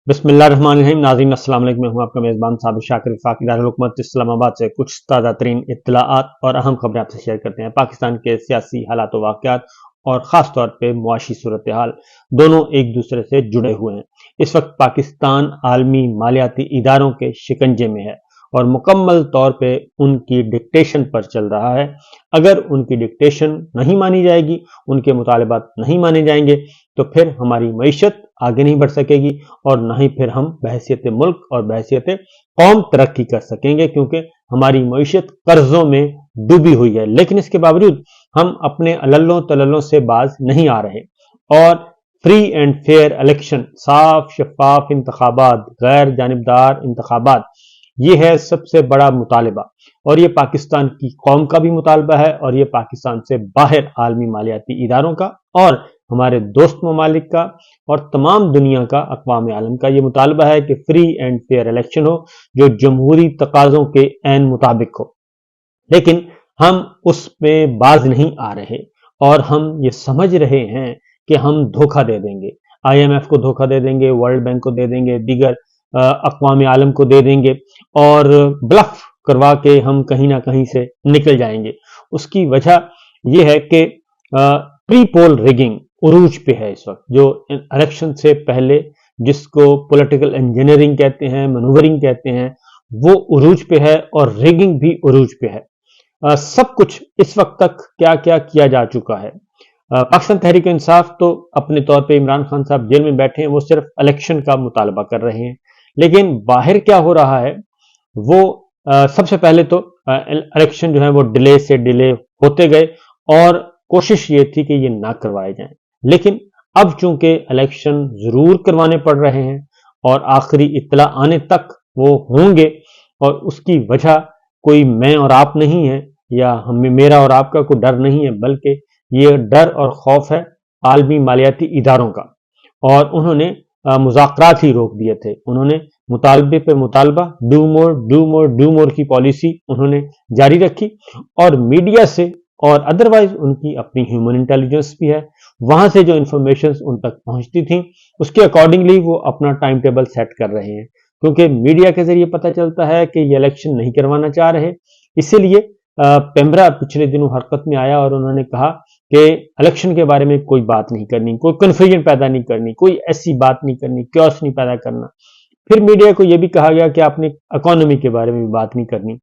बिस्मिल्लाहिर्रहमानिर्रहीम। नाज़रीन अस्सलाम वालेकुम। मैं हूं आपका मेज़बान साबिर शाकिर वफाकी दारुल-हुकूमत इस्लामाबाद से कुछ ताज़ा तरीन इत्तलाआत और अहम खबरें आपसे शेयर करते हैं। पाकिस्तान के सियासी हालात व वाक़यात और ख़ास तौर पे मुआशी सूरत हाल दोनों एक दूसरे से जुड़े हुए हैं। इस वक्त पाकिस्तान आलमी मालियाती इदारों के शिकंजे में है और मुकम्मल तौर पे उनकी डिक्टेशन पर चल रहा है। अगर उनकी डिक्टेशन नहीं मानी जाएगी, उनके मुतालबात नहीं माने जाएंगे, तो फिर हमारी मईशत आगे नहीं बढ़ सकेगी और न ही फिर हम बहैसियत मुल्क और बहैसियत कौम तरक्की कर सकेंगे, क्योंकि हमारी मईशत कर्जों में डूबी हुई है। लेकिन इसके बावजूद हम अपने अलल्लों तलल्लों से बाज नहीं आ रहे और फ्री एंड फेयर इलेक्शन, साफ शफाफ इंतखाबात, गैर जानिबदार इंतखाबात, ये है सबसे बड़ा मुतालबा। और ये पाकिस्तान की कौम का भी मुतालबा है और ये पाकिस्तान से बाहर आलमी मालियाती इदारों का और हमारे दोस्त ममालिक का और तमाम दुनिया का, अक़वाम आलम का ये मुतालबा है कि फ्री एंड फेयर इलेक्शन हो जो जमहूरी तकाज़ों के ऐन मुताबिक हो। लेकिन हम उसमें बाज नहीं आ रहे और हम ये समझ रहे हैं कि हम धोखा दे देंगे, IMF को धोखा दे देंगे, वर्ल्ड बैंक को दे देंगे, दीगर अक़वाम आलम को दे देंगे और ब्लफ करवा के हम कहीं ना कहीं से निकल जाएंगे। उसकी वजह यह है कि प्री पोल रिगिंग उरूज पे है इस वक्त, जो इलेक्शन से पहले जिसको पॉलिटिकल इंजीनियरिंग कहते हैं, मैनूवरिंग कहते हैं, वो उरूज पे है और रिगिंग भी उरूज पे है। सब कुछ इस वक्त तक क्या क्या किया जा चुका है। पाकिस्तान तहरीक इंसाफ तो अपने तौर पे इमरान खान साहब जेल में बैठे हैं, वो सिर्फ इलेक्शन का मुतालबा कर रहे हैं। लेकिन बाहर क्या हो रहा है वो सबसे पहले तो इलेक्शन जो है वो डिले से डिले होते गए और कोशिश ये थी कि ये ना करवाए जाएं। लेकिन अब चूंकि इलेक्शन जरूर करवाने पड़ रहे हैं और आखिरी इत्तला आने तक वो होंगे, और उसकी वजह कोई मैं और आप नहीं है या हमें मेरा और आपका कोई डर नहीं है, बल्कि ये डर और खौफ है आलमी मालियाती इदारों का। और उन्होंने मुज़ाकरात ही रोक दिए थे। उन्होंने मुतालबे पे मुतालबा, do more do more do more की पॉलिसी उन्होंने जारी रखी और मीडिया से और अदरवाइज उनकी अपनी ह्यूमन इंटेलिजेंस भी है, वहां से जो इंफॉर्मेशन उन तक पहुंचती थी उसके अकॉर्डिंगली वो अपना टाइम टेबल सेट कर रहे हैं। क्योंकि मीडिया के जरिए पता चलता है कि ये इलेक्शन नहीं करवाना चाह रहे, इसीलिए पेम्ब्रा पिछले दिनों हरकत में आया और उन्होंने कहा कि इलेक्शन के बारे में कोई बात नहीं करनी, कोई कन्फ्यूजन पैदा नहीं करनी, कोई ऐसी बात नहीं करनी, क्योस नहीं पैदा करना। फिर मीडिया को यह भी कहा गया कि आपने इकोनॉमी के बारे में भी बात नहीं करनी।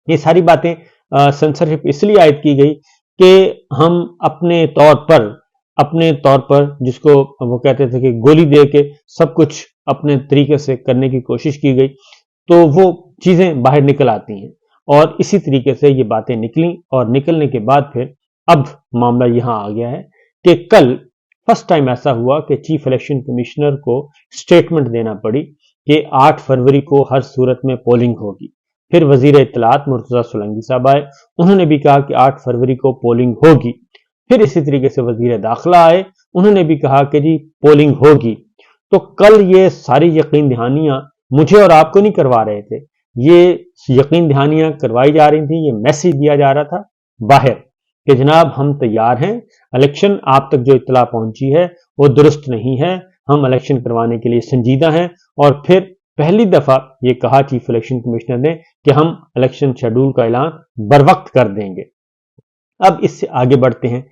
ये सारी बातें सेंसरशिप इसलिए आयद की गई कि हम अपने तौर पर जिसको वो कहते थे कि गोली दे के सब कुछ अपने तरीके से करने की कोशिश की गई, तो वो चीजें बाहर निकल आती हैं और इसी तरीके से ये बातें निकली। और निकलने के बाद फिर अब मामला यहां आ गया है कि कल फर्स्ट टाइम ऐसा हुआ कि चीफ इलेक्शन कमिश्नर को स्टेटमेंट देना पड़ी कि 8 फरवरी को हर सूरत में पोलिंग होगी। फिर वजीर इत्तलात मुर्तजा सोलंकी साहब आए, उन्होंने भी कहा कि 8 फरवरी को पोलिंग होगी। फिर इसी तरीके से वजीर दाखिला आए, उन्होंने भी कहा कि जी पोलिंग होगी। तो कल ये सारी यकीन दहानियां मुझे और आपको नहीं करवा रहे थे, ये यकीन दहानियां करवाई जा रही थी, ये मैसेज दिया जा रहा था बाहर कि जनाब हम तैयार हैं, इलेक्शन आप तक जो इत्तला पहुंची है वो दुरुस्त नहीं है, हम इलेक्शन करवाने के लिए संजीदा हैं। और फिर पहली दफा ये कहा चीफ इलेक्शन कमिश्नर ने कि हम इलेक्शन शेड्यूल का ऐलान बर वक्त कर देंगे। अब इससे आगे बढ़ते हैं,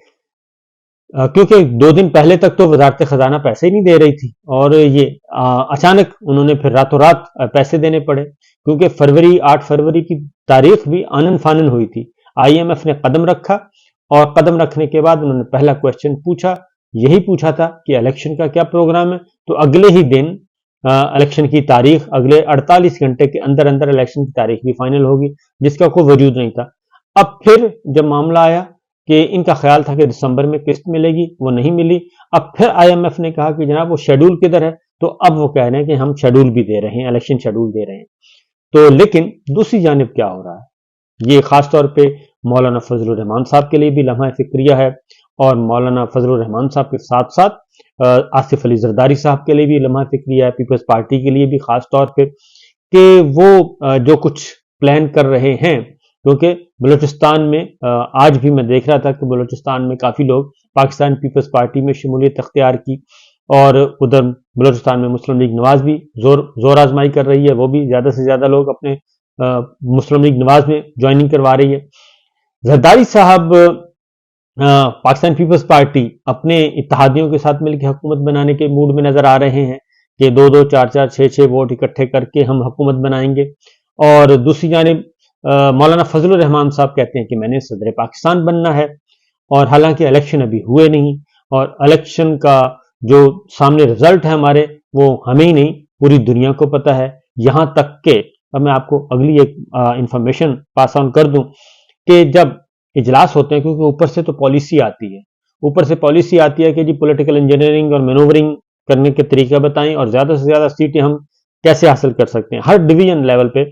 क्योंकि 2 दिन पहले तक तो वजारत खजाना पैसे ही नहीं दे रही थी और ये अचानक उन्होंने फिर रातों रात पैसे देने पड़े, क्योंकि 8 फरवरी की तारीख भी आनन फानन हुई थी। IMF ने कदम रखा और कदम रखने के बाद उन्होंने पहला क्वेश्चन पूछा, यही पूछा था कि इलेक्शन का क्या प्रोग्राम है। तो अगले ही दिन इलेक्शन की तारीख, अगले 48 घंटे के अंदर अंदर इलेक्शन की तारीख भी फाइनल होगी, जिसका कोई वजूद नहीं था। अब फिर जब मामला आया कि इनका ख्याल था कि दिसंबर में किस्त मिलेगी, वो नहीं मिली। अब फिर IMF ने कहा कि जनाब वो शेड्यूल किधर है, तो अब वो कह रहे हैं कि हम शेड्यूल भी दे रहे हैं, इलेक्शन शेड्यूल दे रहे हैं। तो लेकिन दूसरी जानिब क्या हो रहा है, ये खास तौर पे मौलाना फजलुर रहमान साहब के लिए भी लम्हा फिक्रिया है और मौलाना फजलुर रहमान साहब के साथ साथ आसिफ अली जरदारी साहब के लिए भी लम्हा फिक्रिया है, पीपल्स पार्टी के लिए भी खास तौर पे, कि वो जो कुछ प्लान कर रहे हैं। क्योंकि बलूचिस्तान में आज भी मैं देख रहा था कि बलूचिस्तान में काफी लोग पाकिस्तान पीपल्स पार्टी में शमूलियत अख्तियार की اور ادھر بلوچستان میں مسلم لیگ نواز بھی زور آزمائی کر رہی ہے، وہ بھی زیادہ سے زیادہ لوگ اپنے مسلم لیگ نواز میں جوائننگ کروا رہی ہے۔ زرداری صاحب پاکستان پیپلز پارٹی اپنے اتحادیوں کے ساتھ مل کے حکومت بنانے کے موڈ میں نظر آ رہے ہیں کہ 2-2 4-4 6-6 ووٹ اکٹھے کر کے ہم حکومت بنائیں گے، اور دوسری جانب مولانا فضل الرحمان صاحب کہتے ہیں کہ میں نے صدر پاکستان بننا ہے، اور حالانکہ الیکشن ابھی ہوئے نہیں، اور الیکشن کا جو سامنے رزلٹ ہے ہمارے وہ ہمیں ہی نہیں پوری دنیا کو پتہ ہے۔ یہاں تک کہ اب میں آپ کو اگلی ایک انفارمیشن پاس آن کر دوں کہ جب اجلاس ہوتے ہیں، کیونکہ اوپر سے تو پالیسی آتی ہے، اوپر سے پالیسی آتی ہے کہ جی پولیٹیکل انجینئرنگ اور مینوورنگ کرنے کے طریقہ بتائیں اور زیادہ سے زیادہ سیٹیں ہم کیسے حاصل کر سکتے ہیں ہر ڈویژن لیول پہ،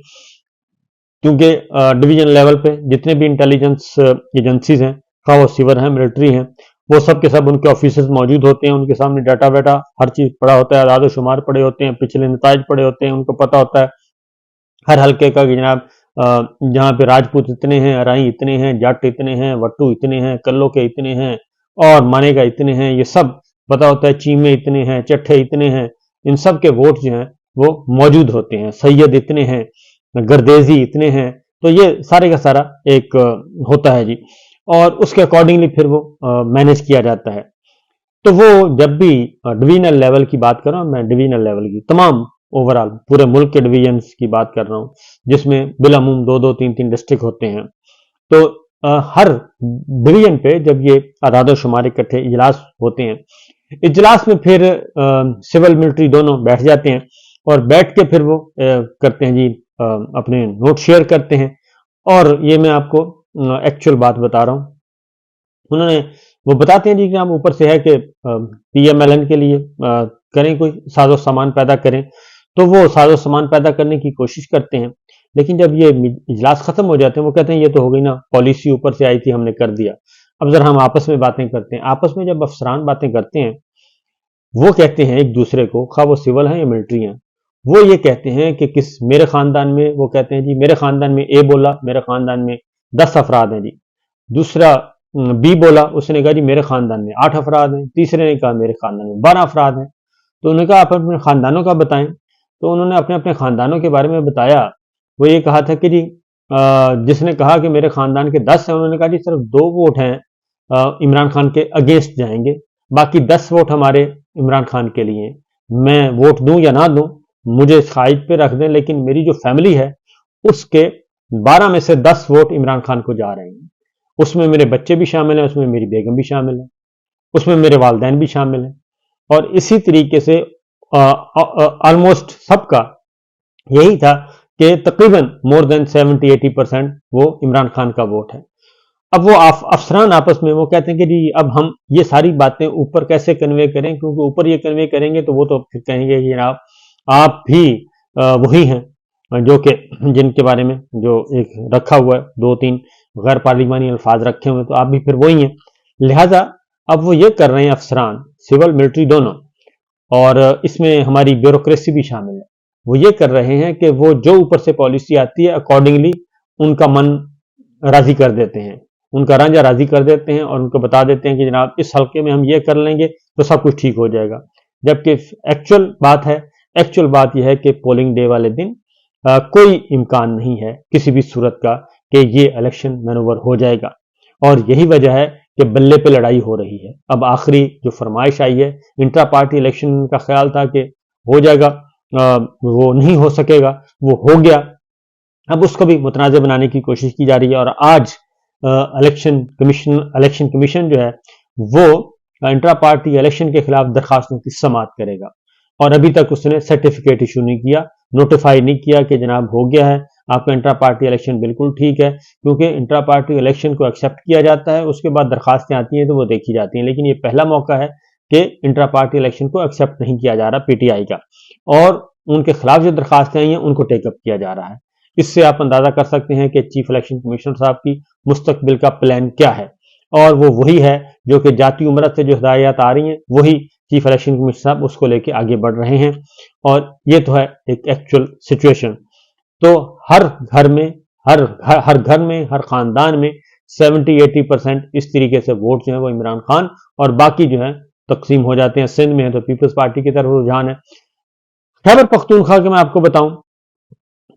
کیونکہ ڈویژن لیول پہ جتنے بھی انٹیلیجنس ایجنسیز ہیں، خواہ وہ سیور ہیں، ملٹری ہیں، وہ سب کے سب ان کے آفیسرز موجود ہوتے ہیں، ان کے سامنے ڈاٹا ویٹا ہر چیز پڑا ہوتا ہے، اعداد و شمار پڑے ہوتے ہیں، پچھلے نتائج پڑے ہوتے ہیں، ان کو پتہ ہوتا ہے ہر حلقے کا کہ جناب جہاں پہ راجپوت اتنے ہیں، ارائی اتنے ہیں، جٹ اتنے ہیں، وٹو اتنے ہیں، کلو کے اتنے ہیں، اور مانے کا اتنے ہیں، یہ سب پتہ ہوتا ہے، چیمے اتنے ہیں، چٹھے اتنے ہیں، ان سب کے ووٹ جو ہیں وہ موجود ہوتے ہیں، سید اتنے ہیں، گردیزی اتنے ہیں، تو یہ سارے کا سارا ایک ہوتا ہے جی، اور اس کے اکارڈنگلی پھر وہ مینیج کیا جاتا ہے۔ تو وہ جب بھی ڈویژنل لیول کی بات کر رہا ہوں، میں ڈویژنل لیول کی تمام اوورال پورے ملک کے ڈویژنس کی بات کر رہا ہوں، جس میں بالعموم 2-2 3-3 ڈسٹرکٹ ہوتے ہیں، تو ہر ڈویژن پہ جب یہ اعداد و شمار اکٹھے اجلاس ہوتے ہیں، اجلاس میں پھر سول ملٹری دونوں بیٹھ جاتے ہیں، اور بیٹھ کے پھر وہ کرتے ہیں جی اپنے نوٹ شیئر کرتے ہیں، اور یہ میں آپ کو ایکچوئل بات بتا رہا ہوں، انہوں نے وہ بتاتے ہیں جی کہ ہم اوپر سے ہے کہ پی ایم ایل این کے لیے کریں، کوئی ساز و سامان پیدا کریں، تو وہ ساز و سامان پیدا کرنے کی کوشش کرتے ہیں، لیکن جب یہ اجلاس ختم ہو جاتے ہیں وہ کہتے ہیں یہ تو ہو گئی نا پالیسی، اوپر سے آئی تھی ہم نے کر دیا، اب ذرا ہم آپس میں باتیں کرتے ہیں۔ آپس میں جب افسران باتیں کرتے ہیں، وہ کہتے ہیں ایک دوسرے کو، خواہ وہ سول ہیں یا ملٹری ہیں، وہ یہ کہتے ہیں کہ میرے خاندان میں، وہ کہتے ہیں جی میرے خاندان میں اے بولا میرے خاندان میں 10 افراد ہیں جی، دوسرا بی بولا، اس نے کہا جی میرے خاندان میں 8 افراد ہیں، تیسرے نے کہا میرے خاندان میں 12 افراد ہیں، تو انہوں نے کہا آپ اپنے خاندانوں کا بتائیں، تو انہوں نے اپنے خاندانوں کے بارے میں بتایا، وہ یہ کہا تھا کہ جی جس نے کہا کہ میرے خاندان کے 10 ہیں، انہوں نے کہا جی صرف 2 ووٹ ہیں عمران خان کے اگینسٹ جائیں گے، باقی 10 ووٹ ہمارے عمران خان کے لیے ہیں، میں ووٹ دوں یا نہ دوں مجھے اس قائد پہ رکھ دیں، لیکن میری جو فیملی ہے اس کے 12 میں سے 10 ووٹ عمران خان کو جا رہے ہیں، اس میں میرے بچے بھی شامل ہیں، اس میں میری بیگم بھی شامل ہے، اس میں میرے والدین بھی شامل ہیں، اور اسی طریقے سے آلموسٹ سب کا یہی تھا کہ تقریباً مور دین 70-80% وہ عمران خان کا ووٹ ہے۔ اب وہ افسران آپس میں وہ کہتے ہیں کہ جی اب ہم یہ ساری باتیں اوپر کیسے کنوے کریں، کیونکہ اوپر یہ کنوے کریں گے تو وہ تو پھر کہیں گے کہ جناب آپ بھی وہی ہیں جو کہ جن کے بارے میں جو ایک رکھا ہوا ہے 2-3 غیر پارلیمانی الفاظ رکھے ہوئے، تو آپ بھی پھر وہی ہیں، لہذا اب وہ یہ کر رہے ہیں افسران سول ملٹری دونوں، اور اس میں ہماری بیوروکریسی بھی شامل ہے، وہ یہ کر رہے ہیں کہ وہ جو اوپر سے پالیسی آتی ہے اکارڈنگلی ان کا من راضی کر دیتے ہیں، ان کا رانجھا راضی کر دیتے ہیں، اور ان کو بتا دیتے ہیں کہ جناب اس حلقے میں ہم یہ کر لیں گے تو سب کچھ ٹھیک ہو جائے گا، جبکہ ایکچوئل بات یہ ہے کہ پولنگ ڈے والے دن کوئی امکان نہیں ہے کسی بھی صورت کا کہ یہ الیکشن مینوور ہو جائے گا، اور یہی وجہ ہے کہ بلے پہ لڑائی ہو رہی ہے۔ اب آخری جو فرمائش آئی ہے، انٹرا پارٹی الیکشن کا خیال تھا کہ ہو جائے گا، وہ نہیں ہو سکے گا، وہ ہو گیا، اب اس کو بھی متنازع بنانے کی کوشش کی جا رہی ہے، اور آج الیکشن کمیشن جو ہے وہ انٹرا پارٹی الیکشن کے خلاف درخواستوں کی سماعت کرے گا، اور ابھی تک اس نے سرٹیفکیٹ ایشو نہیں کیا، نوٹیفائی نہیں کیا کہ جناب ہو گیا ہے آپ کا انٹرا پارٹی الیکشن بالکل ٹھیک ہے، کیونکہ انٹرا پارٹی الیکشن کو ایکسیپٹ کیا جاتا ہے، اس کے بعد درخواستیں آتی ہیں تو وہ دیکھی جاتی ہیں، لیکن یہ پہلا موقع ہے کہ انٹرا پارٹی الیکشن کو ایکسیپٹ نہیں کیا جا رہا پی ٹی آئی کا، اور ان کے خلاف جو درخواستیں آئی ہیں ان کو ٹیک اپ کیا جا رہا ہے۔ اس سے آپ اندازہ کر سکتے ہیں کہ چیف الیکشن کمیشنر صاحب کی مستقبل کا پلان کیا ہے، اور وہ وہی ہے جو کہ جاتی امرت سے جو ہدایات آ رہی ہیں وہی چیف الیکشن کمیشنر صاحب اس کو لے کے آگے بڑھ رہے ہیں، اور یہ تو ہے ایک ایکچوئل سچویشن۔ تو ہر گھر میں ہر خاندان میں 70-80% اس طریقے سے ووٹ جو ہیں وہ عمران خان، اور باقی جو ہیں तकसीम हो जाते हैं। सिंध में है तो पीपल्स पार्टी की तरफ रुझान है। खैबर पख्तूनख्वा के मैं आपको बताऊं,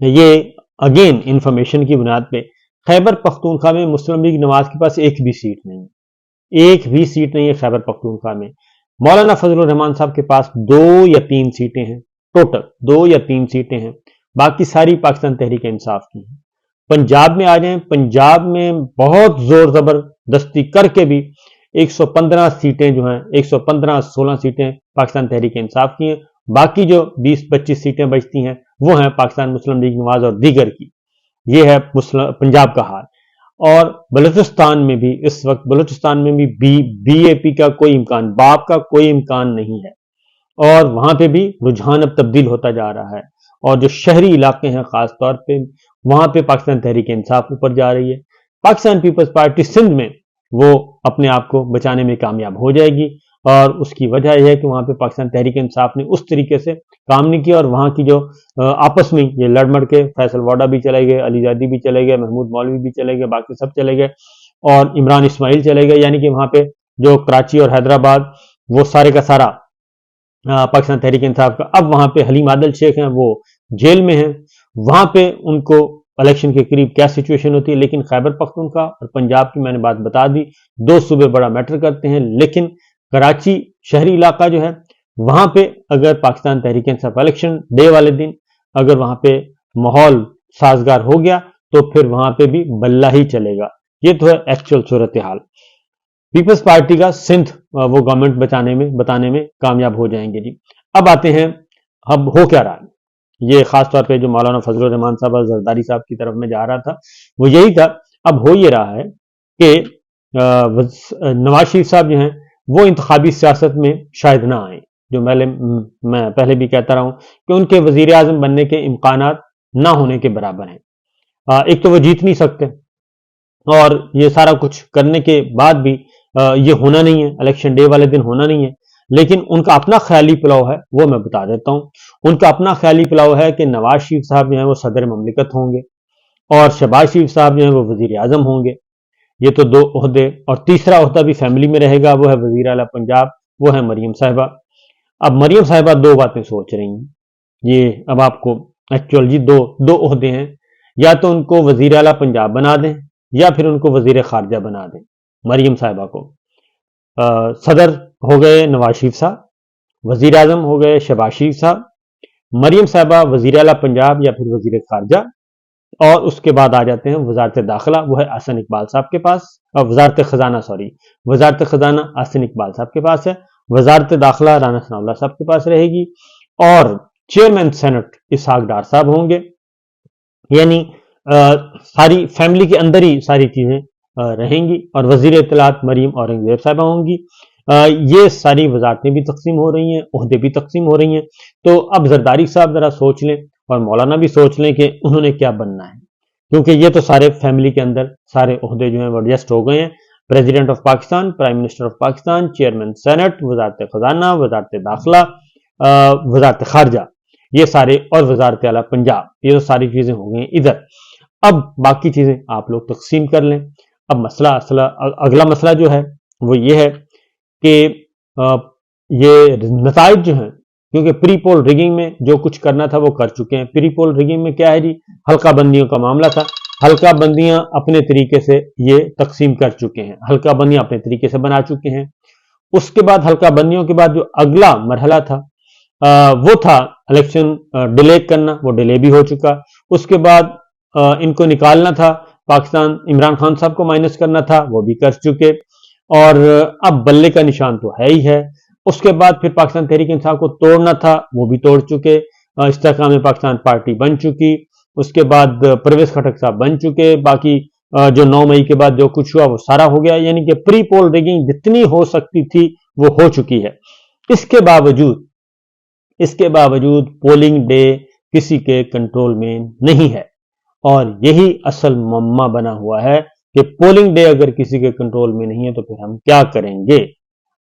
ये अगेन इंफॉर्मेशन की बुनियाद पे, खैबर पख्तूनख्वा में मुस्लिम लीग नवाज के पास एक भी सीट नहीं है, एक भी सीट नहीं है खैबर पख्तूनख्वा में। मौलाना फजलुर रहमान साहब के पास 2 या 3 सीटें हैं, टोटल 2 या 3 सीटें हैं, बाकी सारी पाकिस्तान तहरीक इंसाफ की हैं। पंजाब में आ जाएं, पंजाब में बहुत जोर जबरदस्ती करके भी 115 सीटें जो हैं, 115-16 सीटें पाकिस्तान तहरीक इंसाफ की हैं, बाकी जो 20-25 सीटें बचती हैं वो हैं पाकिस्तान मुस्लिम लीग नवाज और दीगर की। ये है पंजाब का हाल। और बलूचिस्तान में भी इस वक्त बलूचिस्तान में भी बीएपी का कोई इम्कान, बाप का कोई इम्कान नहीं है, और वहां पे भी रुझान अब तब्दील होता जा रहा है। और जो शहरी इलाके हैं खास तौर पे, वहां पे पाकिस्तान तहरीक इंसाफ ऊपर जा रही है। पाकिस्तान पीपल्स पार्टी सिंध में वो अपने आप को बचाने में कामयाब हो जाएगी, और उसकी वजह यह है कि वहां पे पाकिस्तान तहरीक इंसाफ ने उस तरीके से काम नहीं किया, और वहां की जो आपस में ये लड़मड़ के, फैसल वाडा भी चले गए, अली जादी भी चले गए, महमूद मौलवी भी चले गए, बाकी सब चले गए, और इमरान इस्माइल चले गए, यानी कि वहां पे जो कराची और हैदराबाद वो सारे का सारा पाकिस्तान तहरीक इंसाफ का। अब वहां पे हलीम आदिल शेख हैं, वो जेल में हैं, वहां पे उनको इलेक्शन के करीब क्या सिचुएशन होती है। लेकिन खैबर पख्तूनख्वा और पंजाब की मैंने बात बता दी, 2 सूबे बड़ा मैटर करते हैं, लेकिन कराची शहरी इलाका जो है, वहां पे अगर पाकिस्तान तहरीक इंसाफ इलेक्शन डे वाले दिन अगर वहां पे माहौल साजगार हो गया तो फिर वहां पे भी बल्ला ही चलेगा। ये तो है एक्चुअल सूरत हाल। पीपल्स पार्टी का सिंध वो गवर्नमेंट बताने में कामयाब हो जाएंगे जी। अब आते हैं, अब हो क्या रहा है, ये खास तौर पे जो मौलाना फजलुर रहमान साहब और जरदारी साहब की तरफ में जा रहा था वो यही था। अब हो ये रहा है कि नवाज शरीफ साहब जो हैं वो इंतखाबी सियासत में शायद ना आए, जो मैं पहले भी कहता रहा हूं कि उनके वजीर आजम बनने के इम्कानात ना होने के बराबर हैं। एक तो वो जीत नहीं सकते, और ये सारा कुछ करने के बाद भी ये होना नहीं है, इलेक्शन डे वाले दिन होना नहीं है। लेकिन उनका अपना ख्याली पुलाव है, वो मैं बता देता हूं। उनका अपना ख्याली पुलाव है कि नवाज शरीफ साहब जो है वो सदर ममलिकत होंगे, और शहबाज शरीफ साहब जो है वो वजीर आजम होंगे। ये तो 2 ओहदे, और तीसरा ओहदा भी फैमिली में रहेगा, वो है वजीर आला पंजाब, वो है मरियम साहिबा। अब मरियम साहिबा 2 बातें सोच रही हैं, ये अब आपको एक्चुअल जी 2 ओहदे हैं, या तो उनको वजीर आला पंजाब बना दें या फिर उनको वजीर खारजा बना दें मरियम साहिबा को। सदर हो गए नवाज शरीफ साहब, वजीर आजम हो गए शहबाज शरीफ साहब, मरियम साहिबा वजीर आला पंजाब या फिर वजीर खारजा, और उसके बाद आ जाते हैं वजारत दाखिला, वो है अहसन इकबाल साहब के पास, और वजारत खजाना वजारत खजाना अहसन इकबाल साहब के पास है, वजारत दाखिला राना सनाउल्लाह साहब के पास रहेगी, और चेयरमैन सेनेट इसहाक डार साहब होंगे। यानी सारी फैमिली के अंदर ही सारी चीजें रहेंगी, और वजीर इत्तलात मरियम औरंगजेब साहबा होंगी। ये सारी वजारतें भी तकसीम हो रही हैं, ओहदे भी तकसीम हो रही हैं। तो अब जरदारी साहब जरा सोच लें, और मौलाना भी सोच लें कि उन्होंने क्या बनना है, क्योंकि ये तो सारे फैमिली के अंदर सारे ओहदे जो हैं वो एडजस्ट हो गए हैं। President of Pakistan, prime minister of Pakistan, chairman senate, वजारत खजाना, वजारत दाखिला, वजारत खारजा, ये सारे, और वजारत आला पंजाब, ये तो सारी चीजें हो गई इधर। अब बाकी चीजें आप लोग तकसीम कर लें। अब अगला मसला जो है वो ये है कि ये नताइज जो हैं, क्योंकि प्री पोल रिगिंग में जो कुछ करना था वो कर चुके हैं। प्री पोल रिगिंग में क्या है जी, हल्का बंदियों का मामला था, हल्का बंदियां अपने तरीके से ये तकसीम कर चुके हैं, हल्का बंदियां अपने तरीके से बना चुके हैं। उसके बाद हल्का बंदियों के बाद जो अगला मरहला था वो था इलेक्शन डिले करना, वो डिले भी हो चुका। उसके बाद इनको निकालना था, पाकिस्तान इमरान खान साहब को माइनस करना था, वो भी कर चुके, और अब बल्ले का निशान तो है ही है। उसके बाद फिर पाकिस्तान तहरीक इंसाफ को तोड़ना था, वो भी तोड़ चुके, इस्तेहकाम पाकिस्तान पार्टी बन चुकी, उसके बाद परवेज खटक साहब बन चुके, बाकी जो 9 मई के बाद जो कुछ हुआ वो सारा हो गया। यानी कि प्री पोल रिगिंग जितनी हो सकती थी वो हो चुकी है। इसके बावजूद पोलिंग डे किसी के कंट्रोल में नहीं है, और यही असल मम्मा बना हुआ है कि पोलिंग डे अगर किसी के कंट्रोल में नहीं है तो फिर हम क्या करेंगे।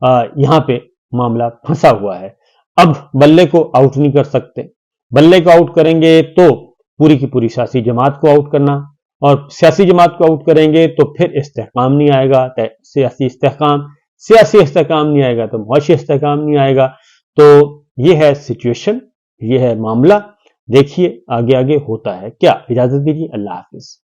यहां पे मामला फंसा हुआ है। अब बल्ले को आउट नहीं कर सकते, बल्ले को आउट करेंगे तो पूरी की पूरी सियासी जमात को आउट करना, और सियासी जमात को आउट करेंगे तो फिर इस्तेहकाम नहीं आएगा, सियासी इस्तेहकाम سیاسی استحکام نہیں آئے گا تو معاشی استحکام نہیں آئے گا. تو یہ ہے سچویشن، یہ ہے معاملہ. دیکھیے آگے آگے ہوتا ہے کیا. اجازت دیجیے، اللہ حافظ.